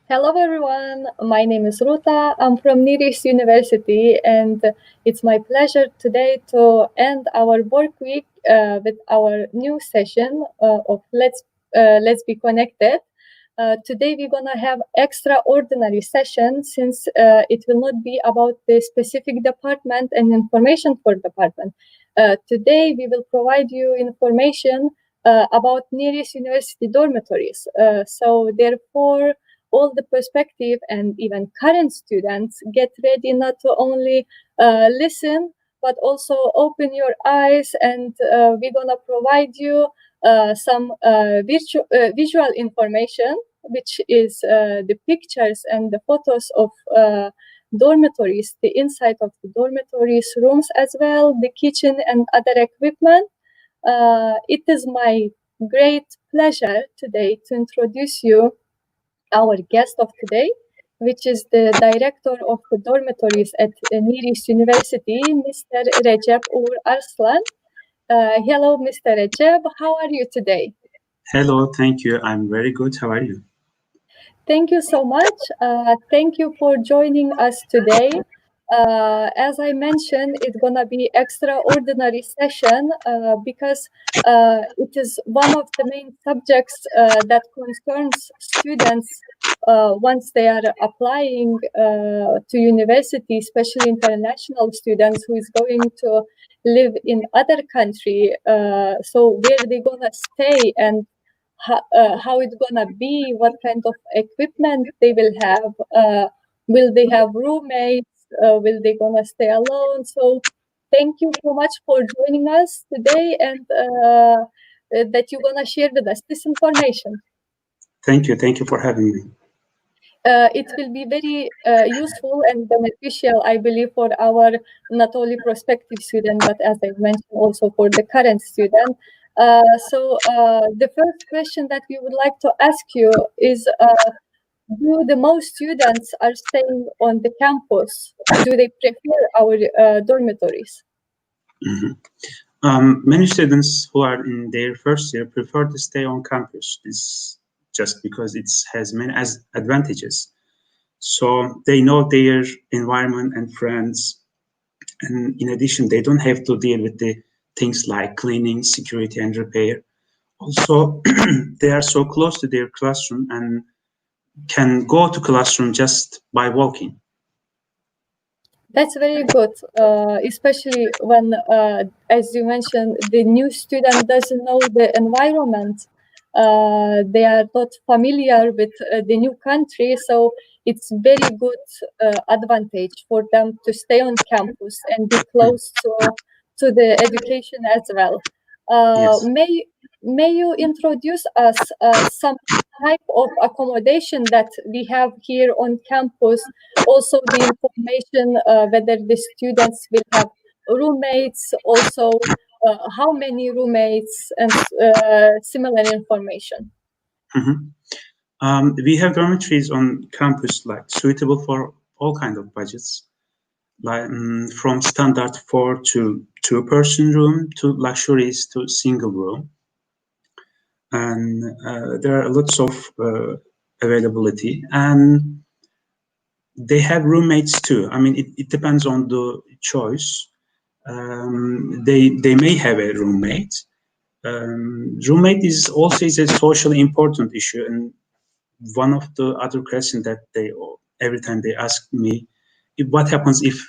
Hello everyone, my name is Ruta. I'm from Niris University, and it's my pleasure today to end our work week with our new session of Let's Be Connected. Today we're gonna have extraordinary session since it will not be about the specific department and information for department. Today we will provide you information about Niris University dormitories. So therefore, all the prospective and even current students get ready not to only listen, but also open your eyes, and we're gonna provide you some visual information, which is the pictures and the photos of dormitories, the inside of the dormitories, rooms as well, the kitchen and other equipment. It is my great pleasure today to introduce you our guest of today, which is the Director of the Dormitories at Niris University, Mr. RECEP UGUR ARSLAN. Hello, Mr. RECEP. How are you today? Hello, thank you. I'm very good. How are you? Thank you so much. Thank you for joining us today. As I mentioned, it's gonna be extraordinary session because it is one of the main subjects that concerns students once they are applying to university, especially international students who is going to live in other country. So where they gonna stay and how it's gonna be, what kind of equipment they will have, will they have roommates, will they gonna stay alone? So thank you so much for joining us today, and that you're gonna share with us this information. Thank you for having me. It will be very useful and beneficial, I believe, for our not only prospective student, but as I mentioned, also for the current student. So the first question that we would like to ask you is, do the most students are staying on the campus? Do they prefer our dormitories? Many students who are in their first year prefer to stay on campus. It's just because it has many advantages. So they know their environment and friends. And in addition, they don't have to deal with the things like cleaning, security, and repair. Also, they are so close to their classroom and can go to classroom just by walking. That's very good, especially when, as you mentioned, the new student doesn't know the environment. They are not familiar with the new country, so it's very good advantage for them to stay on campus and be close to the education as well. Yes. May you introduce us some type of accommodation that we have here on campus? Also, the information whether the students will have roommates, also how many roommates, and similar information. We have dormitories on campus like suitable for all kinds of budgets, like from standard 4 to 2-person room to luxuries to single room. And there are lots of availability, and they have roommates too. I mean, it depends on the choice. They may have a roommate, Roommate is also a socially important issue, and one of the other questions that every time they ask me, what happens if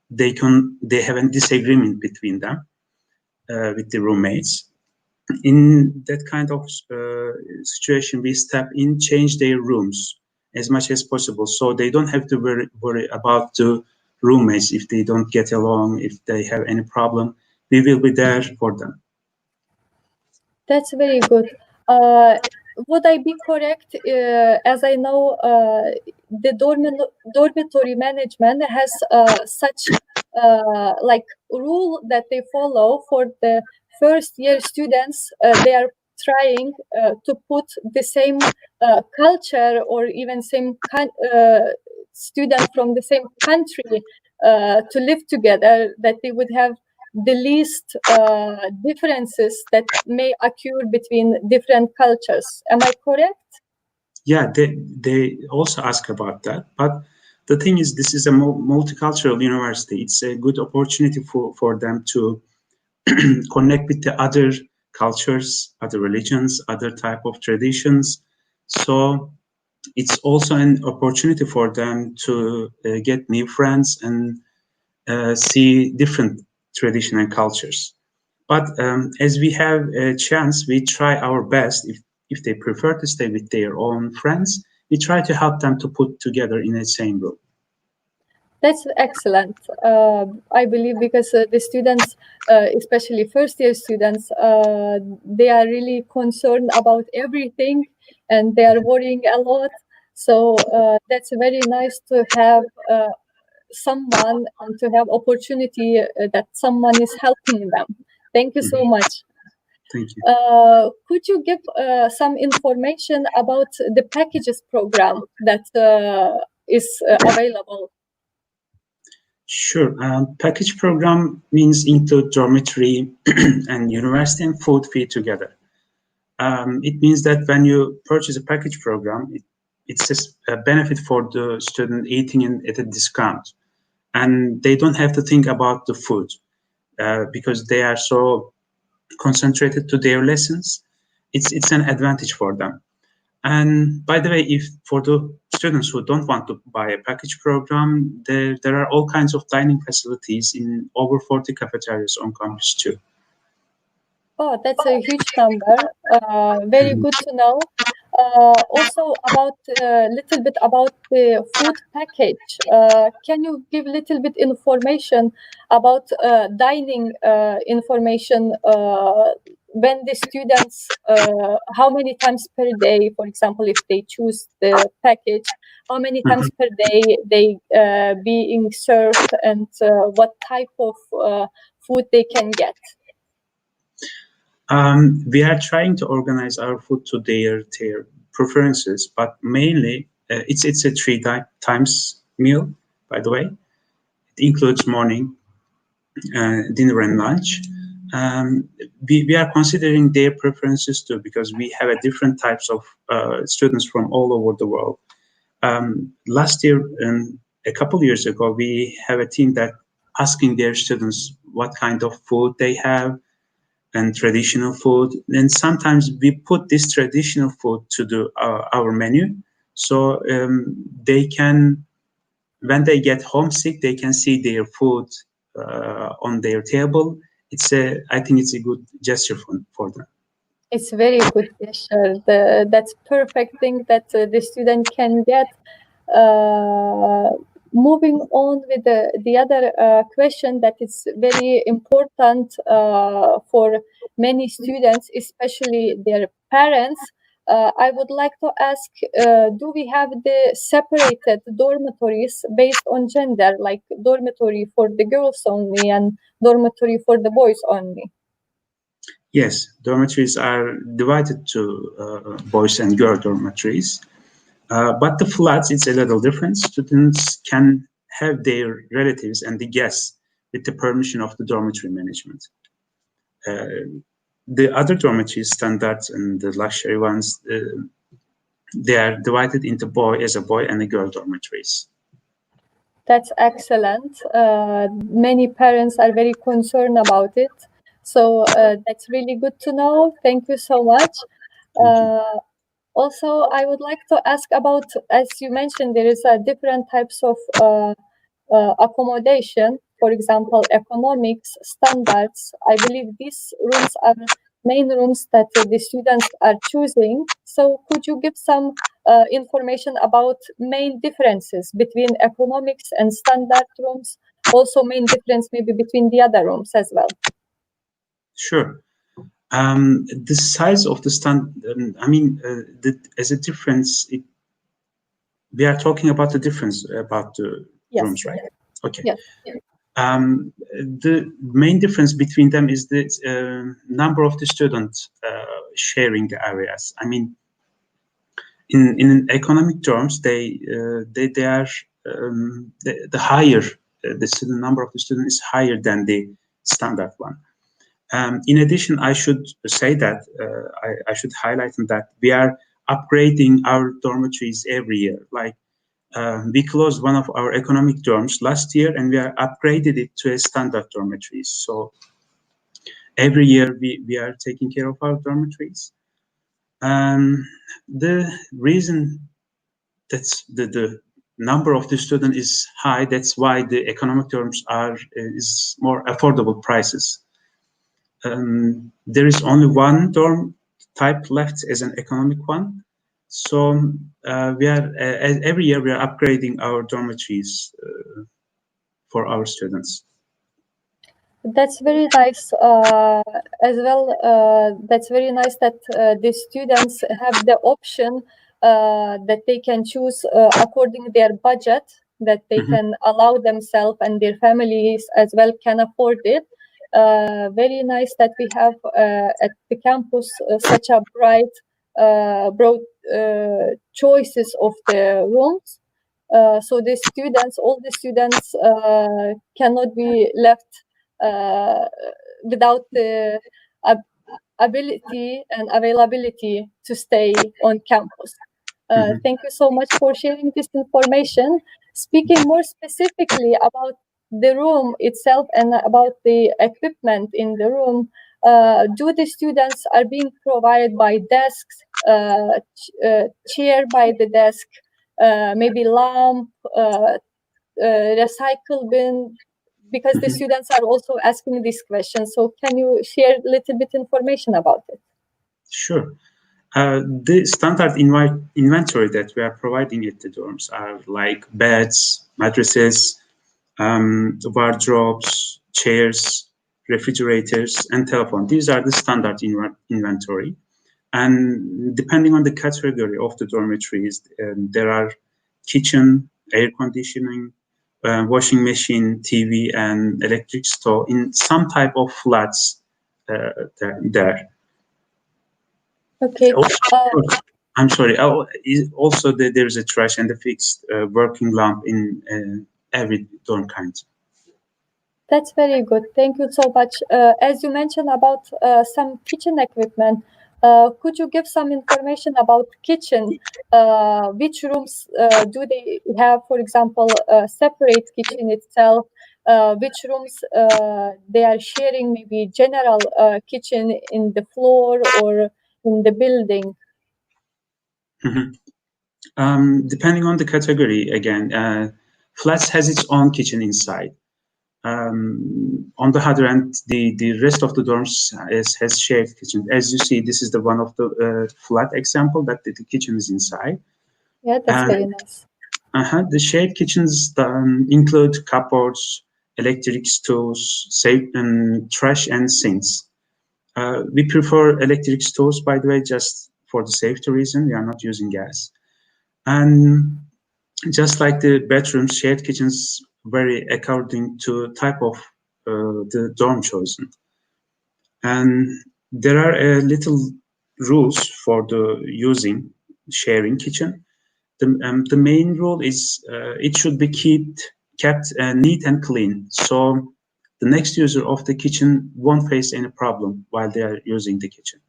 they have a disagreement between them with the roommates. In that kind of situation, we step in, change their rooms as much as possible, so they don't have to worry about the roommates if they don't get along, if they have any problem. We will be there for them. That's very good. Uh, would I be correct? As I know, the dormitory management has such like rule that they follow for the first year students. They are trying to put the same culture or even same student from the same country to live together. That they would have the least differences that may occur between different cultures. Am I correct? Yeah, they also ask about that. But the thing is, this is a multicultural university. It's a good opportunity for them to connect with the other cultures, other religions, other type of traditions. So it's also an opportunity for them to get new friends and see different tradition and cultures. But as we have a chance, we try our best. If they prefer to stay with their own friends, we try to help them to put together in the same room. That's excellent. I believe because the students, especially first year students, they are really concerned about everything and they are worrying a lot. So that's very nice to have someone and to have opportunity that someone is helping them. Thank you so much. Thank you. Could you give some information about the packages program that is available? Sure. Package program means include dormitory and university and food fee together. It means that when you purchase a package program, it's a benefit for the student eating at a discount. And they don't have to think about the food because they are so concentrated to their lessons. It's an advantage for them. And by the way, if for the students who don't want to buy a package program, there are all kinds of dining facilities in over 40 cafeterias on campus too. Oh, that's a huge number. Very good to know. Also, about a little bit about the food package. Can you give a little bit information about dining information when the students, how many times per day, for example, if they choose the package, how many times per day they being served and what type of food they can get? We are trying to organize our food to their preferences, but mainly it's a times meal. By the way, it includes morning, dinner, and lunch. We are considering their preferences too because we have a different types of students from all over the world. Last year and a couple years ago, we have a team that asking their students what kind of food they have and traditional food. And sometimes we put this traditional food to our menu, so they can, when they get homesick, they can see their food on their table. I think it's a good gesture for them. It's very good gesture. That's perfect thing that the student can get. Moving on with the other question that is very important for many students, especially their parents. I would like to ask, do we have the separated dormitories based on gender, like dormitory for the girls only and dormitory for the boys only? Yes, dormitories are divided to boys and girl dormitories. But the flats, it's a little different. Students can have their relatives and the guests with the permission of the dormitory management. The other dormitory standards and the luxury ones, they are divided into a boy and a girl dormitories. That's excellent. Many parents are very concerned about it. So that's really good to know. Thank you so much. Thank you. Also, I would like to ask about, as you mentioned, there is different types of accommodation. For example, economics, standards. I believe these rooms are main rooms that the students are choosing. So could you give some information about main differences between economics and standard rooms? Also main difference maybe between the other rooms as well. Sure. The size of the as a difference, we are talking about the difference about the Yes. rooms, right? Okay. Yes. The main difference between them is the number of the students sharing the areas. I mean, in economic terms, they are the higher the student number of the student is higher than the standard one. In addition, I should say that I should highlight that we are upgrading our dormitories every year. Like we closed one of our economic dorms last year, and we are upgraded it to a standard dormitories. So every year we are taking care of our dormitories. The reason that's the number of the student is high. That's why the economic dorms is more affordable prices. There is only one dorm type left as an economic one. So we are every year we are upgrading our dormitories for our students. That's very nice as well. That's very nice that the students have the option that they can choose according to their budget, that they can allow themselves and their families as well can afford it. Very nice that we have at the campus such a broad choices of the rooms. So the students, all the students cannot be left without the ability and availability to stay on campus. Thank you so much for sharing this information. Speaking more specifically about the room itself and about the equipment in the room, do the students are being provided by desks, chair by the desk, maybe lamp, recycle bin, because the students are also asking these questions. So can you share a little bit information about it? Sure. The standard inventory that we are providing at the dorms are like beds, mattresses, wardrobes, chairs, refrigerators, and telephone. These are the standard inventory. And depending on the category of the dormitories, there are kitchen, air conditioning, washing machine, TV, and electric stove in some type of flats there. Okay. I'm sorry. Also, there's a trash and a fixed working lamp in every dorm kind. That's very good. Thank you so much. As you mentioned about some kitchen equipment, could you give some information about kitchen? Which rooms do they have, for example, a separate kitchen itself? Which rooms they are sharing maybe general kitchen in the floor or in the building? Depending on the category, again, flats has its own kitchen inside. On the other hand, the rest of the dorms has shared kitchen. As you see, this is the one of the flat example that the kitchen is inside. Yeah, that's very nice. The shared kitchens include cupboards, electric stoves, trash and sinks. We prefer electric stoves, by the way, just for the safety reason. We are not using gas. And just like the bedrooms, shared kitchens vary according to type of the dorm chosen. And there are little rules for the using sharing kitchen. The main rule is it should be kept neat and clean. So the next user of the kitchen won't face any problem while they are using the kitchen.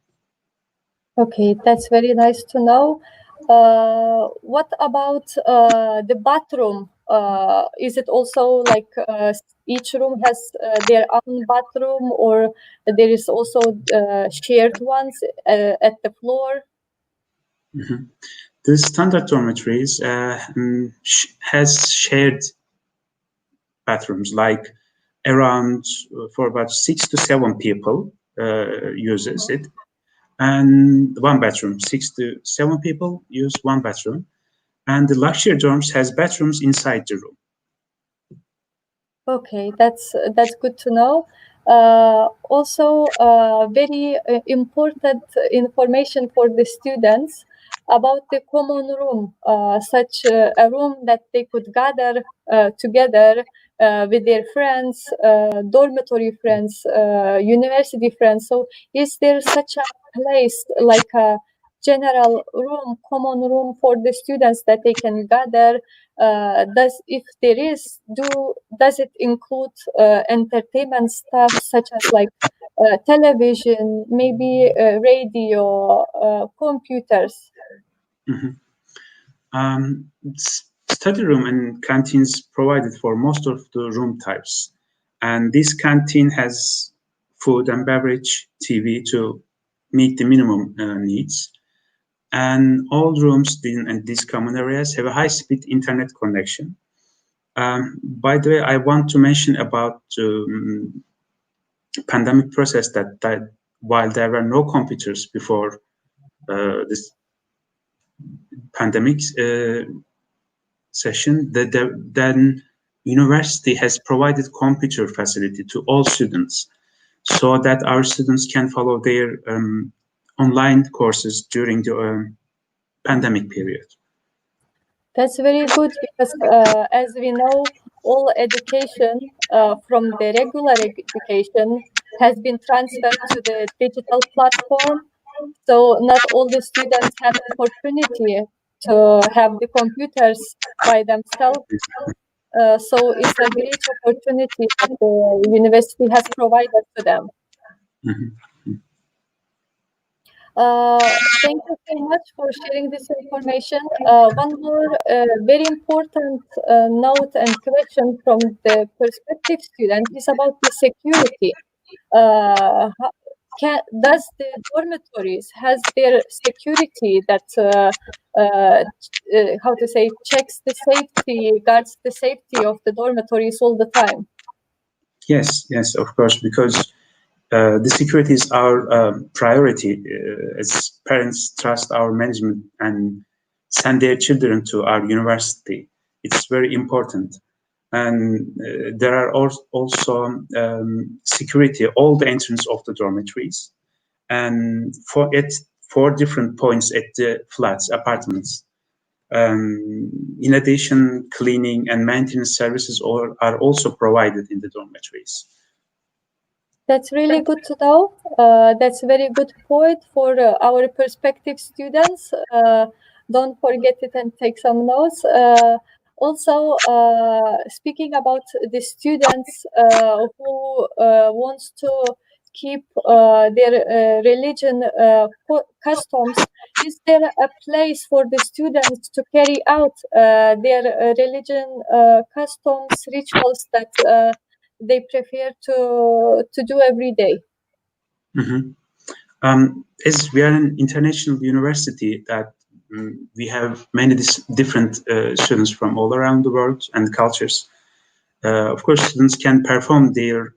Okay, that's very nice to know. What about the bathroom? Is it also like each room has their own bathroom, or there is also shared ones at the floor? Mhm. The standard dormitories has shared bathrooms, like around for about 6 to 7 people uses it, and one bathroom. 6 to 7 people use one bathroom, and the luxury dorms has bathrooms inside the room. Okay, that's good to know. Also, very important information for the students about the common room, such a room that they could gather together with their friends, dormitory friends, university friends. So, is there such a place like a general room, common room for the students that they can gather? Does if there is, does it include entertainment stuff such as like television, maybe radio, computers? Mhm. Study room and canteens provided for most of the room types, and this canteen has food and beverage, TV to meet the minimum needs. And all rooms in these common areas have a high-speed internet connection. By the way, I want to mention about pandemic process that while there were no computers before this pandemic session, then university has provided computer facility to all students so that our students can follow their online courses during the pandemic period. That's very good because, as we know, all education from the regular education has been transferred to the digital platform. So not all the students have the opportunity to have the computers by themselves. So it's a great opportunity that the university has provided to them. Mhm. Thank you so much for sharing this information. One more very important note and question from the prospective student is about the security. Does the dormitories has their security that how to say, checks the safety, guards the safety of the dormitories all the time? Yes, of course, because the security is our priority as parents trust our management and send their children to our university. It's very important. And there are also security, all the entrance of the dormitories, and at 4 different points at the flats, apartments. In addition, cleaning and maintenance services are also provided in the dormitories. That's really good to know. That's a very good point for our prospective students. Don't forget it and take some notes. Also, speaking about the students who wants to keep their religion customs, is there a place for the students to carry out their religion customs, rituals that they prefer to do every day? Mhm. As we are an international university, that we have many different students from all around the world and cultures. Of course, students can perform their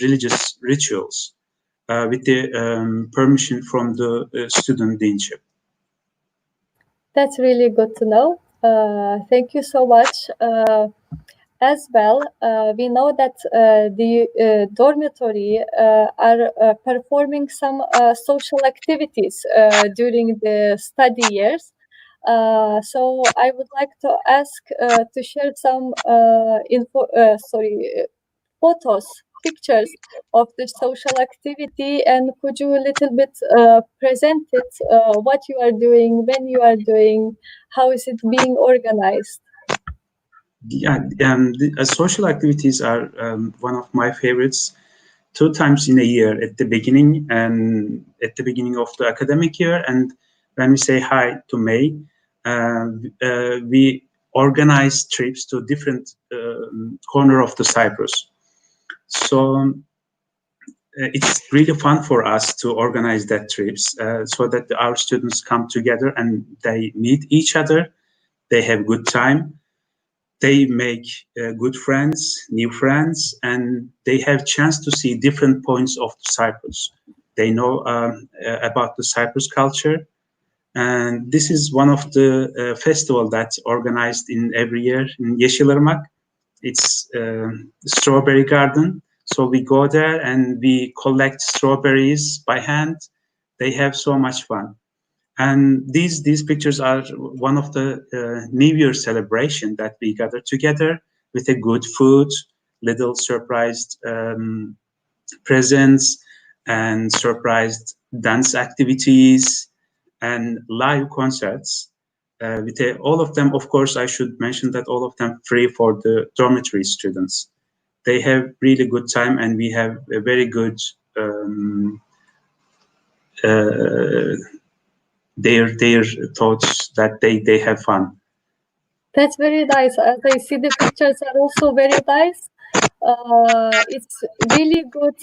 religious rituals with the permission from the student deanship. That's really good to know. Thank you so much. As well, we know that the dormitory are performing some social activities during the study years. So I would like to ask to share some photos, pictures of the social activity, and could you a little bit present it, what you are doing, when you are doing, how is it being organized? Yeah, social activities are one of my favorites. 2 times in a year, at the beginning and at the beginning of the academic year, and when we say hi to May, we organize trips to different corner of the Cyprus. So it's really fun for us to organize that trips so that our students come together and they meet each other, they have good time, they make good friends, new friends, and they have chance to see different points of Cyprus. They know about the Cyprus culture, and this is one of the festival that's organized in every year in Yeşilırmak. It's strawberry garden. So we go there and we collect strawberries by hand. They have so much fun. And these pictures are one of the New Year celebration that we gather together with a good food, little surprised presents, and surprised dance activities and live concerts. All of them, of course, I should mention that all of them free for the dormitory students. They have really good time, and we have a very good their thoughts that they have fun. That's very nice. As I see, the pictures are also very nice. It's really good.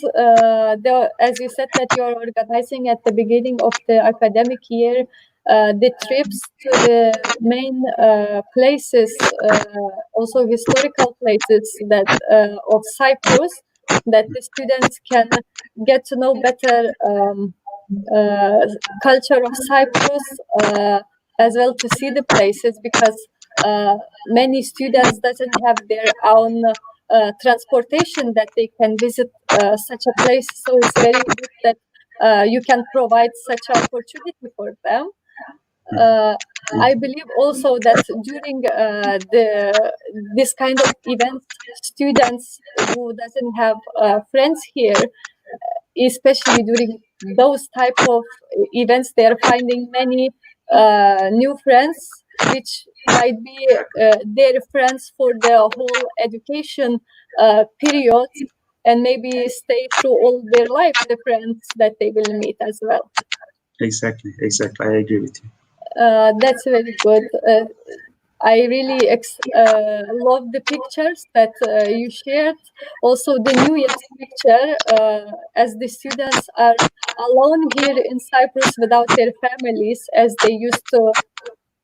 As you said, that you're organizing at the beginning of the academic year, the trips to the main places, also historical places that of Cyprus, that the students can get to know better culture of Cyprus, as well to see the places, because many students doesn't have their own transportation that they can visit such a place. So it's very good that you can provide such an opportunity for them. I believe also that during this kind of events, students who doesn't have friends here, especially during those type of events, they are finding many new friends, which might be their friends for the whole education period, and maybe stay through all their life, the friends that they will meet as well. Exactly. I agree with you. That's very good. I really love the pictures that you shared. Also, the New Year's picture, as the students are alone here in Cyprus without their families, as they used to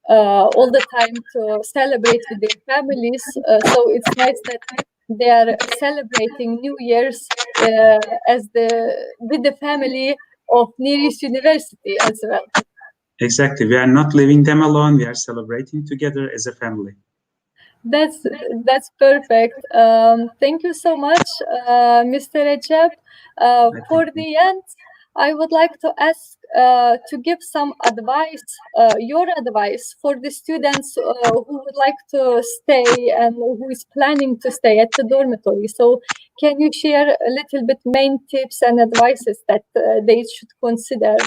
all the time to celebrate with their families. So it's nice that they are celebrating New Year's with the family of Near East University as well. Exactly. We are not leaving them alone. We are celebrating together as a family. That's perfect. Thank you so much, Mr. Recep. For the end, I would like to ask to give some advice, your advice for the students who would like to stay and who is planning to stay at the dormitory. So, can you share a little bit main tips and advices that they should consider?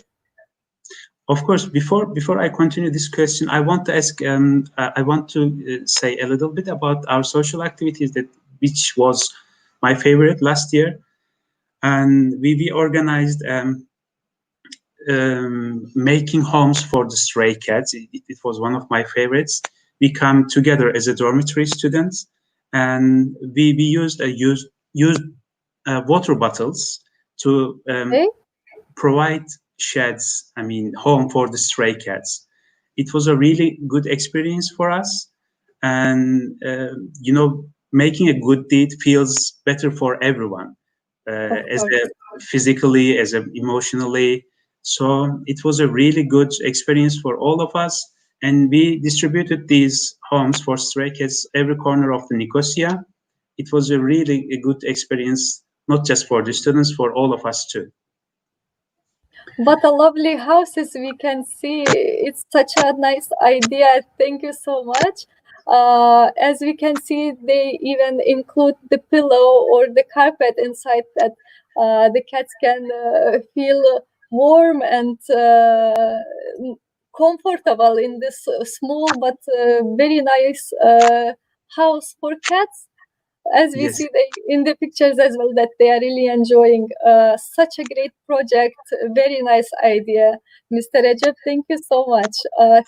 Of course, before I continue this question, I want to ask. I want to say a little bit about our social activities, which was my favorite last year, and we organized making homes for the stray cats. It was one of my favorites. We come together as a dormitory students, and we used water bottles to provide sheds, home for the stray cats. It was a really good experience for us. And, making a good deed feels better for everyone, physically, as emotionally. So it was a really good experience for all of us. And we distributed these homes for stray cats every corner of the Nicosia. It was a good experience, not just for the students, for all of us too. What a lovely houses we can see. It's such a nice idea. Thank you so much. As we can see, they even include the pillow or the carpet inside that the cats can feel warm and comfortable in this small but very nice house for cats. As we see in the pictures as well, that they are really enjoying such a great project. Very nice idea, Mr. Recep. Thank you so much.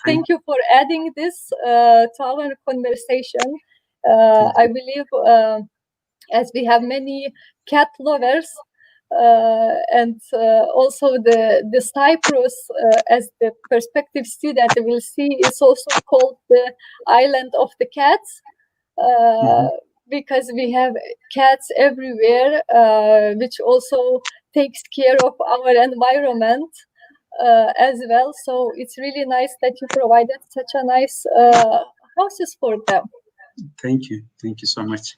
Thank you for adding this to our conversation. I believe as we have many cat lovers. And also the Cyprus, as the prospective student will see, is also called the island of the cats, because we have cats everywhere, which also takes care of our environment as well. So it's really nice that you provided such a nice houses for them. Thank you so much.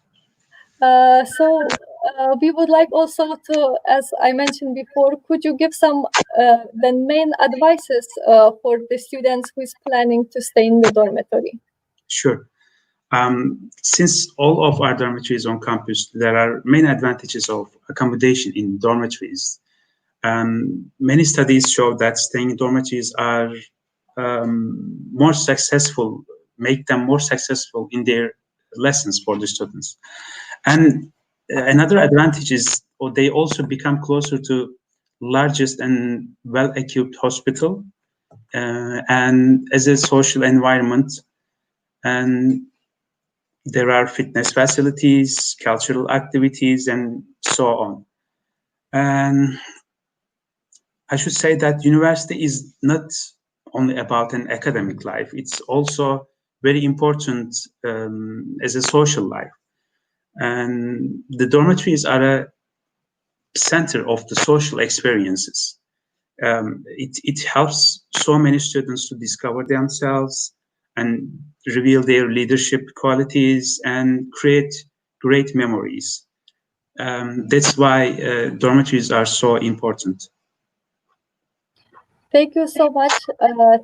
So we would like also to, as I mentioned before, could you give some the main advices for the students who is planning to stay in the dormitory? Sure. Since all of our dormitories on campus, there are many advantages of accommodation in dormitories. Many studies show that staying in dormitories are more successful, make them more successful in their lessons for the students. And another advantage is they also become closer to largest and well-equipped hospital, and as a social environment, and there are fitness facilities, cultural activities, and so on. And I should say that university is not only about an academic life, it's also very important as a social life. And the dormitories are a center of the social experiences. It helps so many students to discover themselves and reveal their leadership qualities and create great memories. That's why dormitories are so important. Thank you so much.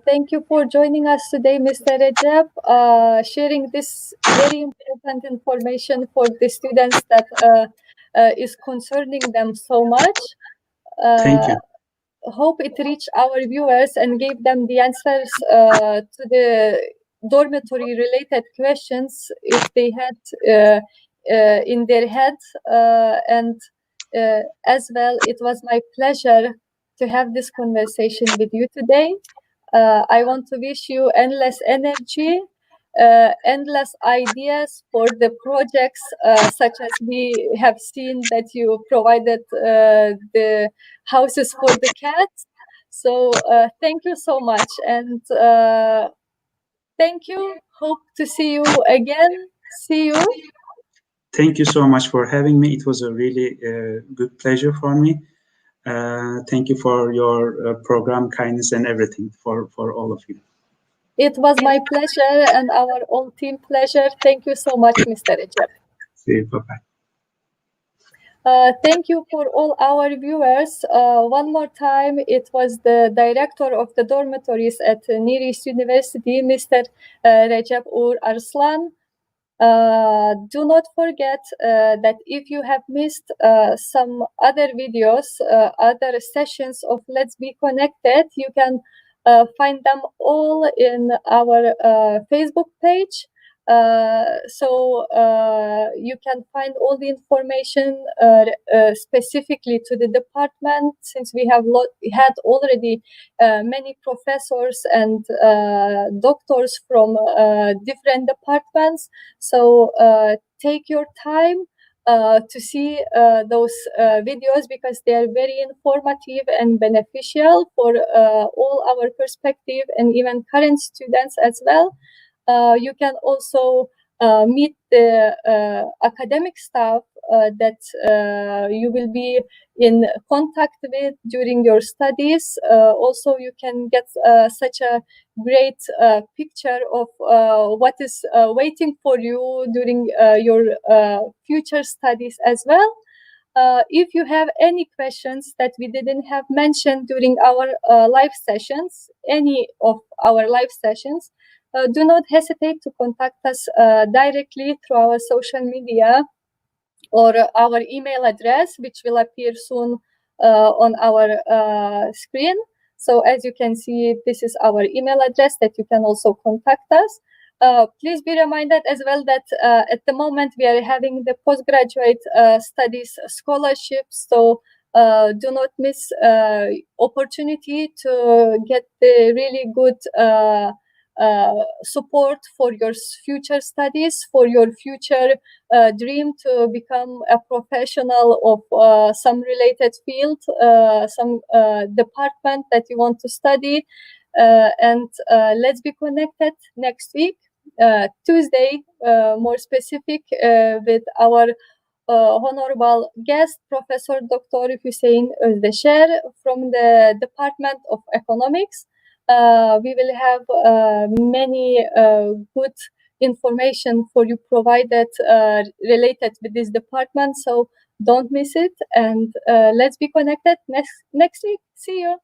Thank you for joining us today, Mr. Recep, sharing this very important information for the students that is concerning them so much. Thank you. Hope it reached our viewers and gave them the answers to the dormitory related questions if they had in their head. And as well, it was my pleasure to have this conversation with you today. I want to wish you endless energy, endless ideas for the projects, such as we have seen that you provided the houses for the cats. So thank you so much, and thank you. Hope to see you again. See you. Thank you so much for having me. It was a really good pleasure for me. Thank you for your program, kindness, and everything for all of you. It was my pleasure and our whole team pleasure. Thank you so much, Mr. Recep. See you. Bye-bye. Thank you for all our viewers. One more time, it was the director of the dormitories at Near East University, Mr. Recep Ugur Arslan. Do not forget that if you have missed some other videos, other sessions of Let's Be Connected, you can find them all in our Facebook page. So you can find all the information specifically to the department, since we have had already many professors and doctors from different departments. So take your time to see those videos, because they are very informative and beneficial for all our perspective and even current students as well. You can also meet the academic staff that you will be in contact with during your studies. Also, you can get such a great picture of what is waiting for you during your future studies as well. If you have any questions that we didn't have mentioned during our live sessions, any of our live sessions, do not hesitate to contact us directly through our social media or our email address, which will appear soon on our screen. So as you can see, this is our email address that you can also contact us. Please be reminded as well that at the moment we are having the postgraduate studies scholarships. So do not miss opportunity to get the really good support for your future studies, for your future dream to become a professional of some related field, some department that you want to study. And let's be connected next week, Tuesday, more specific, with our honorable guest, Professor Dr. Hussein Özdesher from the Department of Economics. We will have many good information for you provided related with this department, so don't miss it, and let's be connected next week. See you.